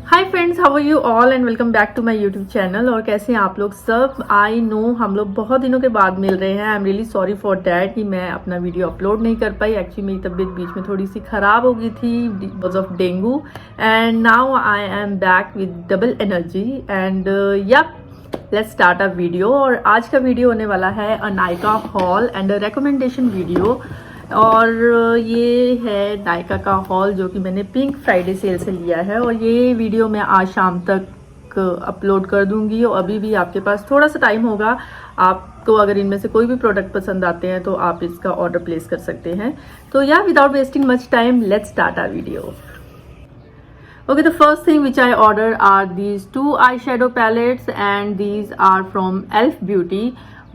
Hi friends, how are you all and welcome back to my YouTube channel. और कैसे हैं आप लोग सब। आई नो हम लोग बहुत दिनों के बाद मिल रहे हैं। I am really sorry for that कि मैं अपना वीडियो अपलोड नहीं कर पाई। एक्चुअली मेरी तबीयत बीच में थोड़ी सी ख़राब हो गई थी because of dengue and now I am back with double energy and let's start a video. और आज का वीडियो होने वाला है a Nykaa haul and a recommendation video. और ये है नायका का हॉल जो कि मैंने पिंक फ्राइडे सेल से लिया है और ये वीडियो मैं आज शाम तक अपलोड कर दूंगी। और अभी भी आपके पास थोड़ा सा टाइम होगा। आपको अगर इनमें से कोई भी प्रोडक्ट पसंद आते हैं तो आप इसका ऑर्डर प्लेस कर सकते हैं। तो without wasting much time let's start our video. Okay, the first thing which I ordered are these two eyeshadow palettes and these are from Elf Beauty।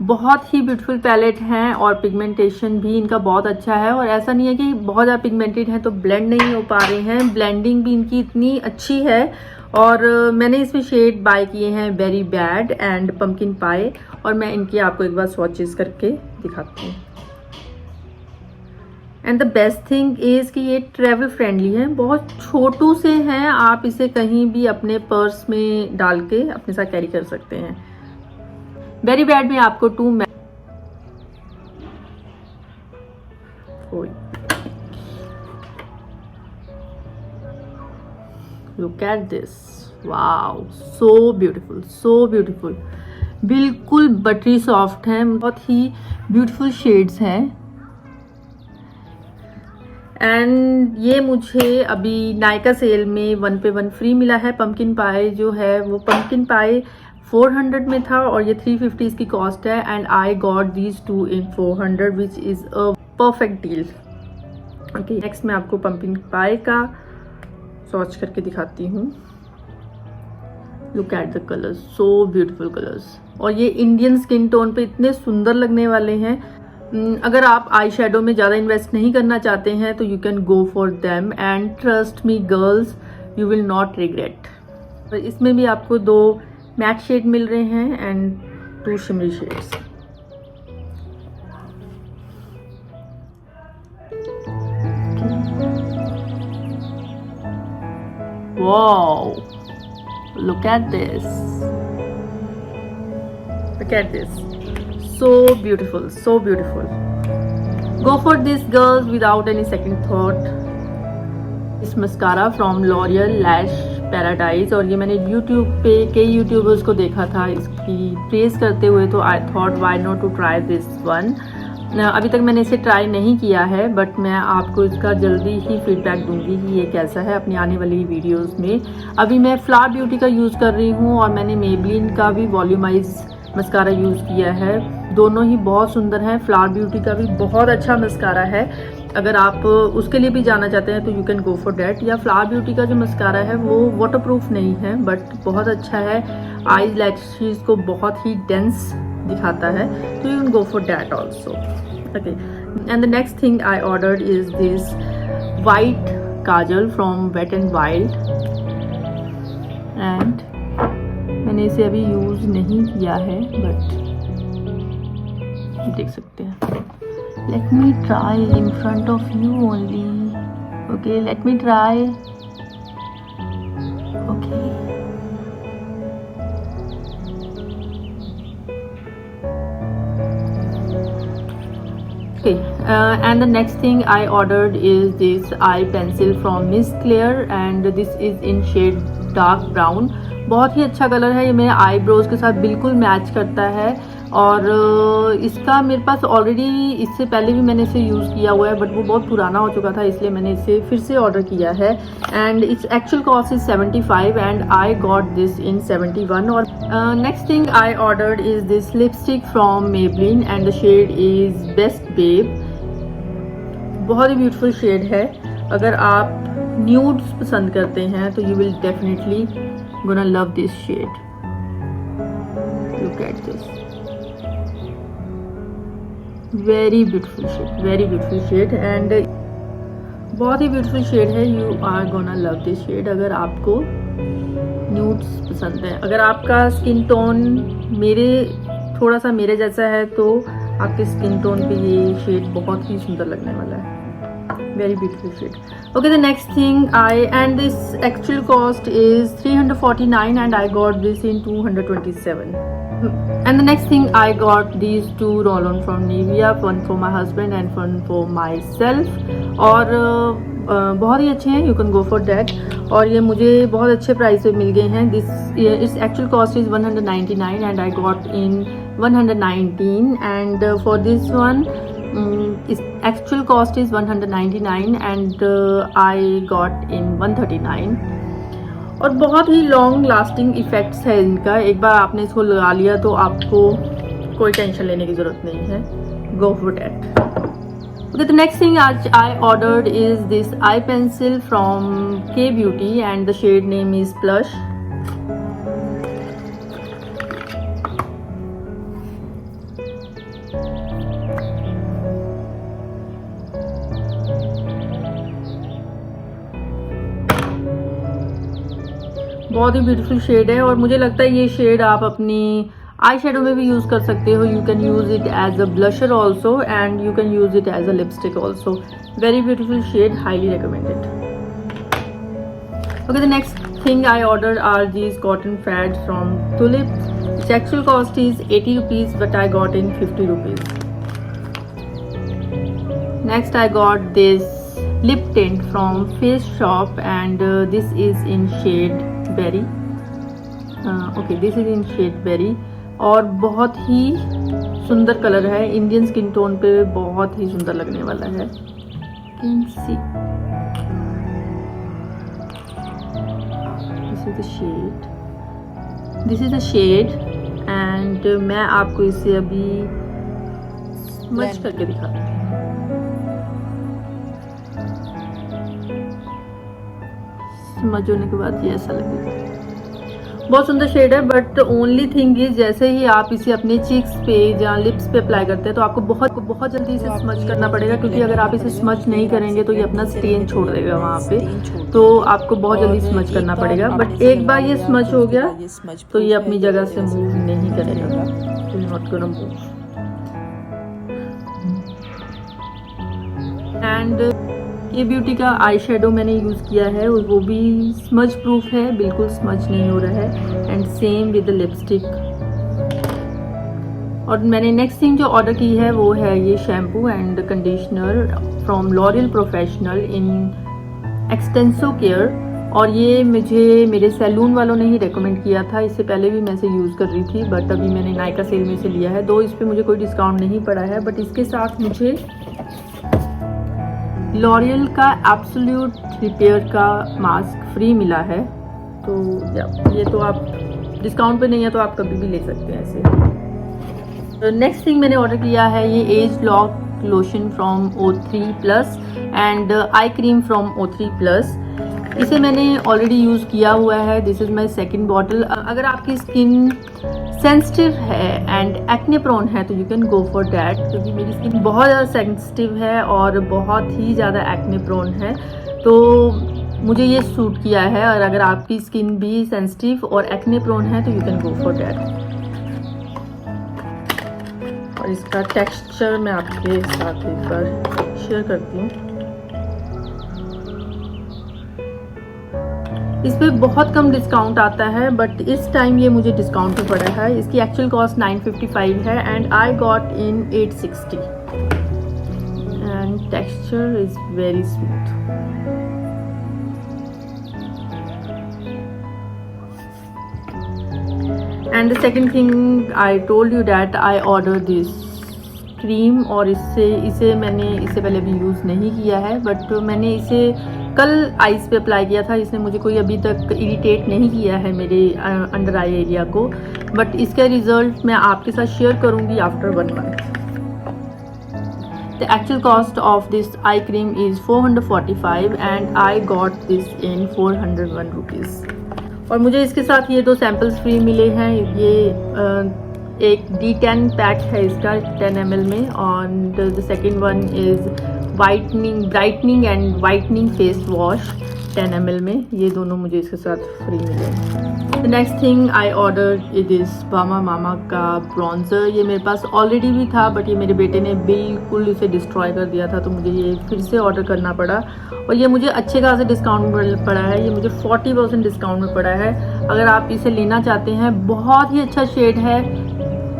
बहुत ही ब्यूटीफुल पैलेट हैं और पिगमेंटेशन भी इनका बहुत अच्छा है। और ऐसा नहीं है कि बहुत ज़्यादा पिगमेंटेड है तो ब्लेंड नहीं हो पा रहे हैं, ब्लेंडिंग भी इनकी इतनी अच्छी है। और मैंने इसमें शेड बाय किए हैं वेरी बैड एंड पम्पकिन पाई। और मैं इनकी आपको एक बार स्वॉचेस करके दिखाती हूँ। And the best thing is कि ये ट्रैवल फ्रेंडली है, बहुत छोटू से हैं। आप इसे कहीं भी अपने पर्स में डाल के अपने साथ कैरी कर सकते हैं। वेरी बैड में आपको look at this, wow, so beautiful, so beautiful. बिल्कुल बटरी सॉफ्ट है, बहुत ही ब्यूटीफुल शेड्स हैं। एंड ये मुझे अभी नायका सेल में 1 पे 1 फ्री मिला है। पम्पकिन पाई जो है वो पम्पकिन पाई 400 में था और ये 350 इसकी कॉस्ट है। And I got these two in 400 which is a perfect deal. Okay, next मैं आपको पम्पकिन पाई का स्वॉच करके दिखाती हूँ। Look at the colours, so beautiful colours. और ये इंडियन स्किन टोन पे इतने सुंदर लगने वाले हैं। अगर आप आई शेडो में ज़्यादा इन्वेस्ट नहीं करना चाहते हैं तो you can go for them and trust me girls, you will not regret. इसमें भी आपको 2 मैट शेड मिल रहे हैं and 2 shimmery shades. Wow, look at this, look at this, so beautiful, so beautiful. Go for this girls without any second thought. This mascara from L'Oreal Lash Paradise। और ये मैंने YouTube पे कई YouTubers को देखा था इसकी प्रेज करते हुए, तो I thought why not to try this one. अभी तक मैंने इसे ट्राई नहीं किया है बट मैं आपको इसका जल्दी ही फीडबैक दूंगी कि ये कैसा है अपनी आने वाली वीडियोस में। अभी मैं फ्लावर ब्यूटी का यूज़ कर रही हूँ और मैंने मेबलिन का भी वॉल्यूमाइज मस्कारा यूज़ किया है। दोनों ही बहुत सुंदर हैं। फ्लावर ब्यूटी का भी बहुत अच्छा मस्कारा है। अगर आप उसके लिए भी जाना चाहते हैं तो you can go for that. या फ्लावर ब्यूटी का जो मस्कारा है वो वाटरप्रूफ नहीं है बट बहुत अच्छा है, आईज लैशेस को बहुत ही डेंस दिखाता है, तो you can go for that also. Okay, and the next thing I ordered is this white kajal from wet and wild. And मैंने इसे अभी यूज़ नहीं किया है बट देख सकते हैं। Let me try in front of you only. Okay, let me try. Okay, and the next thing I ordered is this eye pencil from Miss Claire and this is in shade dark brown। बहुत ही अच्छा colour है, ये मेरे eyebrows के साथ बिल्कुल match करता है। और इसका मेरे पास ऑलरेडी इससे पहले भी मैंने इसे यूज़ किया हुआ है बट वो बहुत पुराना हो चुका था, इसलिए मैंने इसे फिर से ऑर्डर किया है। And its actual cost is 75 and I got this in 71। और next thing I ordered is this lipstick from Maybelline and the shade is best babe. बहुत ही ब्यूटीफुल शेड है। अगर आप न्यूड्स पसंद करते हैं तो you will definitely gonna love this shade. Look at this, very beautiful shade, very beautiful shade and बहुत ही ब्यूटीफुल शेड है। You are gonna love this shade अगर आपको न्यूड्स पसंद है। अगर आपका स्किन टोन थोड़ा सा मेरे जैसा है तो आपके स्किन टोन पे ये शेड बहुत ही सुंदर लगने वाला है। very beautiful shade. Okay, the next thing and this actual cost is 349 and I got this in 227. And the next thing I got these two roll-on from Nivea, one for my husband and one for myself. और बहुत ही अच्छे हैं, you can go for that. और ये मुझे बहुत अच्छे price पे मिल गए हैं. Its actual cost is 199 and I got in 119. And for this one its actual cost is 199 and I got in 139. और बहुत ही लॉन्ग लास्टिंग इफेक्ट्स है इनका. एक बार आपने इसको लगा लिया तो आपको कोई टेंशन लेने की ज़रूरत नहीं है. Go for that. Okay, the next thing I ordered is this eye pencil from K Beauty and the shade name is Plush. बहुत ही ब्यूटीफुल शेड है और मुझे लगता है ये शेड आप अपनी आई शेडो में भी यूज़ कर सकते हो. You can use it as a blusher also and you can use it as a lipstick also. Very beautiful shade, highly recommended. Okay, the next thing I order are these cotton pads from Tulip. Its actual cost is 80 rupees but I got in 50 rupees. Next I got this lip tint from Face Shop and this is in shade Berry. Okay, this is in shade Berry और बहुत ही सुंदर colour है. Indian skin tone पे बहुत ही सुंदर लगने वाला है. Can see this is the shade and मैं आपको इसे अभी स्मच करके दिखाती हूँ. स्मच होने के बाद ये ऐसा लगेगा. बहुत सुंदर शेड है बट ओनली थिंग इज जैसे ही आप इसे अपने चीक्स पे या लिप्स पे अप्लाई करते हैं तो आपको बहुत जल्दी इसे स्मच करना पड़ेगा क्योंकि अगर आप इसे स्मच नहीं करेंगे तो ये अपना स्टेन छोड़ देगा वहाँ पे. तो आपको बहुत जल्दी स्मच करना पड़ेगा. बट एक बार ये स्मच हो गया तो ये अपनी जगह से मूव नहीं करेगा. Not gonna move. एंड ये ब्यूटी का आई शेडो मैंने यूज़ किया है और वो भी स्मज प्रूफ है, बिल्कुल स्मज नहीं हो रहा है. And same with the lipstick. और मैंने नेक्स्ट थिंग जो ऑर्डर की है वो है ये shampoo and conditioner from L'Oréal professional in Xtenso care. और ये मुझे मेरे सैलून वालों ने ही रेकमेंड किया था. इससे पहले भी मैं इसे यूज़ कर रही थी बट अभी मैंने नायका सेल में से लिया है. दो इस पर मुझे कोई डिस्काउंट नहीं पड़ा है बट इसके साथ मुझे लॉरियल का एब्सोल्यूट रिपेयर का मास्क फ्री मिला है. तो ये तो आप डिस्काउंट पे नहीं है तो आप कभी भी ले सकते हैं ऐसे. नेक्स्ट थिंग मैंने ऑर्डर किया है ये age lock lotion from O3+ and eye cream from O3+. इसे मैंने ऑलरेडी यूज़ किया हुआ है. This is my second bottle. अगर आपकी स्किन सेंसिटिव है एंड एक्ने प्रोन है तो you can go for that क्योंकि मेरी स्किन बहुत ज़्यादा सेंसिटिव है और बहुत ही ज़्यादा एक्ने प्रोन है तो मुझे ये सूट किया है. और अगर आपकी स्किन भी सेंसिटिव और एक्ने प्रोन है तो you can go for that. और इसका टेक्सचर मैं आपके साथ एक बार शेयर करती हूँ. इस पर बहुत कम डिस्काउंट आता है बट इस टाइम ये मुझे डिस्काउंट पे पड़ा है. इसकी एक्चुअल कॉस्ट 955 है and I got in 860 and texture is very smooth. And the second thing I told you that I order this cream और इसे मैंने इससे पहले भी यूज़ नहीं किया है बट मैंने इसे कल आईज पे अप्लाई किया था. इसने मुझे कोई अभी तक इरिटेट नहीं किया है मेरे अंडर आई एरिया को बट इसका रिजल्ट मैं आपके साथ शेयर करूंगी after 1 month. The actual cost of this eye cream is 445 and I got this in 401 rupees. और मुझे इसके साथ ये 2 सैम्पल्स फ्री मिले हैं. ये एक D10 पैक है इसका 10 ml में और the second one is brightening and whitening face wash 10 ml में, ये दोनों मुझे इसके साथ फ्री मिले। The next thing I order it is बामा मामा का ब्रॉन्ज़र। ये मेरे पास ऑलरेडी भी था बट ये मेरे बेटे ने बिल्कुल इसे डिस्ट्रॉय कर दिया था, तो मुझे ये फिर से ऑर्डर करना पड़ा और ये मुझे अच्छे खासे डिस्काउंट में पड़ा है। ये मुझे 40% डिस्काउंट में पड़ा है। अगर आप इसे लेना चाहते हैं, बहुत ही अच्छा शेड है।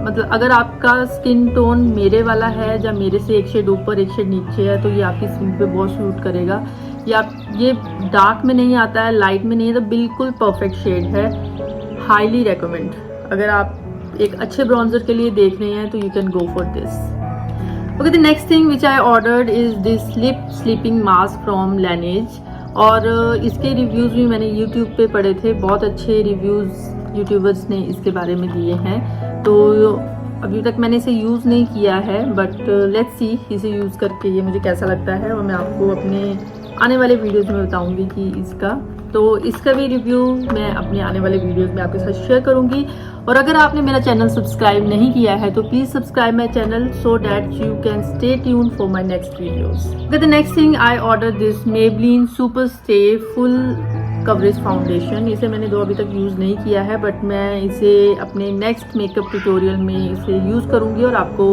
मतलब अगर आपका स्किन टोन मेरे वाला है या मेरे से एक शेड ऊपर एक शेड नीचे है तो ये आपकी स्किन पे बहुत सूट करेगा। ये डार्क में नहीं आता है, लाइट में नहीं है, तो बिल्कुल परफेक्ट शेड है। Highly recommend. अगर आप एक अच्छे ब्रॉन्जर के लिए देख रहे हैं तो you can go for this. Okay, the next thing which I ordered is this lip sleeping mask from Laneige। और इसके रिव्यूज़ भी मैंने यूट्यूब पे पढ़े थे, बहुत अच्छे रिव्यूज़ यूट्यूबर्स ने इसके बारे में दिए हैं। तो अभी तक मैंने इसे यूज़ नहीं किया है बट लेट्स सी इसे यूज़ करके ये मुझे कैसा लगता है और मैं आपको अपने आने वाले वीडियोस में बताऊंगी कि इसका भी रिव्यू मैं अपने आने वाले वीडियोस में आपके साथ शेयर करूंगी। और अगर आपने मेरा चैनल सब्सक्राइब नहीं किया है तो please subscribe my channel so that you can stay tune for my next videos. The next thing I order this Maybelline super stay full coverage foundation. इसे मैंने अभी तक यूज़ नहीं किया है बट मैं इसे अपने नेक्स्ट मेकअप ट्यूटोरियल में इसे यूज़ करूँगी और आपको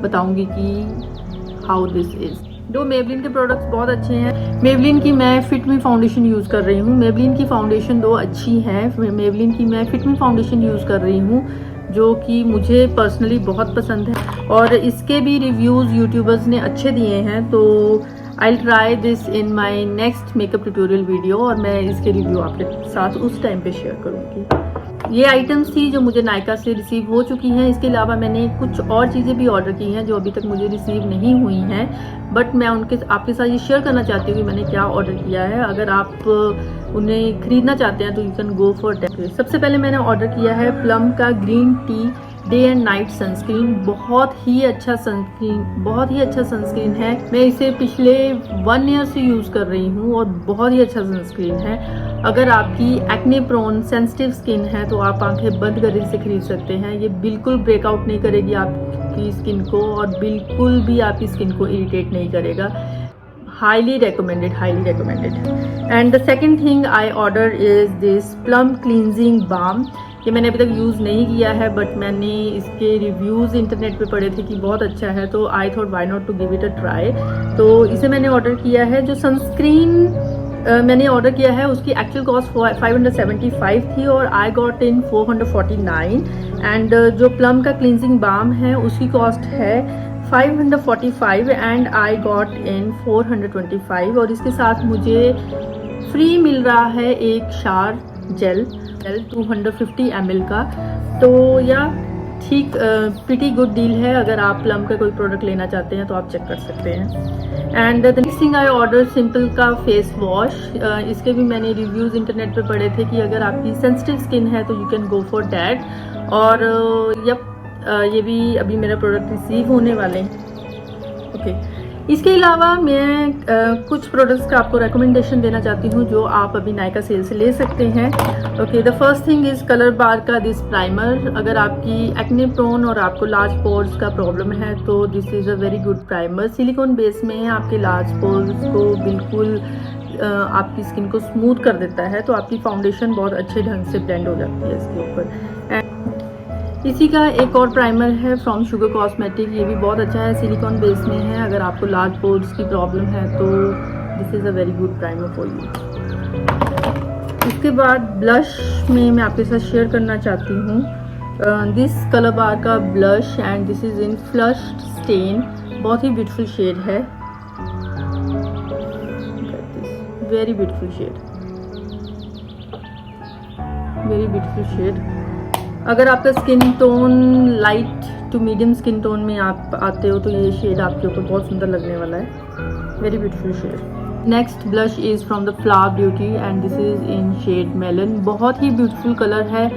बताऊँगी कि हाउ दिस इज़। दो Maybelline के प्रोडक्ट्स बहुत अच्छे हैं। Maybelline की मैं फिट मी फाउंडेशन यूज़ कर रही हूँ। Maybelline की फाउंडेशन दो अच्छी है। Maybelline की मैं फिट मी फाउंडेशन यूज़ कर रही हूँ जो कि मुझे पर्सनली बहुत पसंद है और इसके भी रिव्यूज़ यूट्यूबर्स ने अच्छे दिए हैं। तो I'll try this in my next makeup tutorial video और मैं इसके रिव्यू आपके साथ उस टाइम पे शेयर करूँगी। ये आइटम्स थी जो मुझे नायका से रिसीव हो चुकी हैं। इसके अलावा मैंने कुछ और चीज़ें भी ऑर्डर की हैं जो अभी तक मुझे रिसीव नहीं हुई हैं बट मैं आपके साथ ये शेयर करना चाहती हूँ कि मैंने क्या ऑर्डर किया है। अगर आप उन्हें खरीदना चाहते हैं तो you can go for that. सबसे पहले मैंने ऑर्डर किया है प्लम का green tea day and night sunscreen. बहुत ही अच्छा सनस्क्रीन है। मैं इसे पिछले 1 ईयर से यूज़ कर रही हूँ और बहुत ही अच्छा सनस्क्रीन है। अगर आपकी एक्ने प्रोन सेंसिटिव स्किन है तो आप आंखें बंद कर इसे खरीद सकते हैं। ये बिल्कुल ब्रेकआउट नहीं करेगी आपकी स्किन को और बिल्कुल भी आपकी स्किन को इरिटेट नहीं करेगा। highly recommended and the second thing I ordered is this plum cleansing balm। ये मैंने अभी तक यूज़ नहीं किया है बट मैंने इसके रिव्यूज़ इंटरनेट पे पढ़े थे कि बहुत अच्छा है तो I thought why not to give it a try. तो इसे मैंने ऑर्डर किया है। जो सनस्क्रीन मैंने ऑर्डर किया है उसकी एक्चुअल कॉस्ट 575 थी और आई गॉट इन 449 एंड जो प्लम का क्लींजिंग बाम है उसकी कॉस्ट है 545 एंड आई गॉट इन 425 और इसके साथ मुझे फ्री मिल रहा है एक शार जेल 250 ml का। तो या ठीक प्रीटी गुड डील है। अगर आप प्लम का कोई प्रोडक्ट लेना चाहते हैं तो आप चेक कर सकते हैं। And the next thing I order simple का फेस वॉश। इसके भी मैंने रिव्यूज़ इंटरनेट पे पढ़े थे कि अगर आपकी सेंसिटिव स्किन है तो you can go for that. और ये भी अभी मेरा प्रोडक्ट रिसीव होने वाले हैं। ओके, इसके अलावा मैं कुछ प्रोडक्ट्स का आपको रिकमेंडेशन देना चाहती हूँ जो आप अभी नायका सेल से ले सकते हैं। Okay, the first thing is colour bar का दिस प्राइमर। अगर आपकी एक्ने प्रोन और आपको लार्ज पोर्स का प्रॉब्लम है तो this is a very good primer. Silicon base में है, आपके लार्ज पोर्स को बिल्कुल आपकी स्किन को स्मूथ कर देता है तो आपकी फाउंडेशन बहुत अच्छे ढंग से ब्लेंड हो जाती है इसके ऊपर। इसी का एक और प्राइमर है फ्रॉम शुगर कॉस्मेटिक। ये भी बहुत अच्छा है, सिलिकॉन बेस में है। अगर आपको लार्ज पोर्स की प्रॉब्लम है तो this is a very good primer for you. इसके बाद ब्लश में मैं आपके साथ शेयर करना चाहती हूँ दिस कलर बार का blush and this is in flushed stain. बहुत ही ब्यूटीफुल शेड है, वेरी ब्यूटीफुल शेड। अगर आपका skin tone light to medium skin tone में आप आते हो तो ये शेड आपके ऊपर बहुत सुंदर लगने वाला है। Very beautiful shade. Next blush is from the flower beauty and this is in shade melon. बहुत ही ब्यूटीफुल कलर है,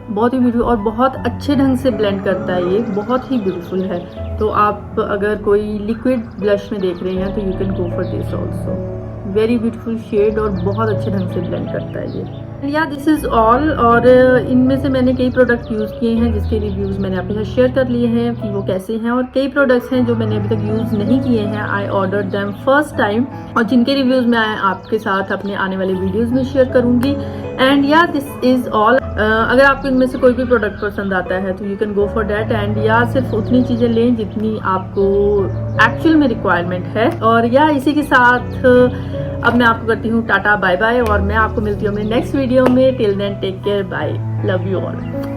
बहुत ही ब्यूटीफुल और बहुत अच्छे ढंग से ब्लेंड करता है। ये बहुत ही ब्यूटीफुल है। तो आप अगर कोई लिक्विड ब्लश में देख रहे हैं तो you can go for this also. Very beautiful shade और बहुत अच्छे ढंग से ब्लेंड करता है ये। या दिस इज़ ऑल। और इनमें से मैंने कई प्रोडक्ट यूज़ किए हैं जिसके रिव्यूज़ मैंने आपके साथ शेयर कर लिए हैं कि वो कैसे हैं, और कई प्रोडक्ट्स हैं जो मैंने अभी तक यूज़ नहीं किए हैं, I order them first time, और जिनके रिव्यूज़ मैं आपके साथ अपने आने वाले वीडियोज़ में शेयर करूँगी। एंड या दिस इज़ ऑल। अगर आपको इनमें से कोई भी प्रोडक्ट पसंद आता है तो you can go for that, and या सिर्फ उतनी चीज़ें लें जितनी आपको एक्चुअल में रिक्वायरमेंट है। और या इसी के साथ अब मैं आपको करती हूँ टाटा बाय बाय, और मैं आपको मिलती हूँ अपने नेक्स्ट वीडियो में। Till then take care, bye, love you all.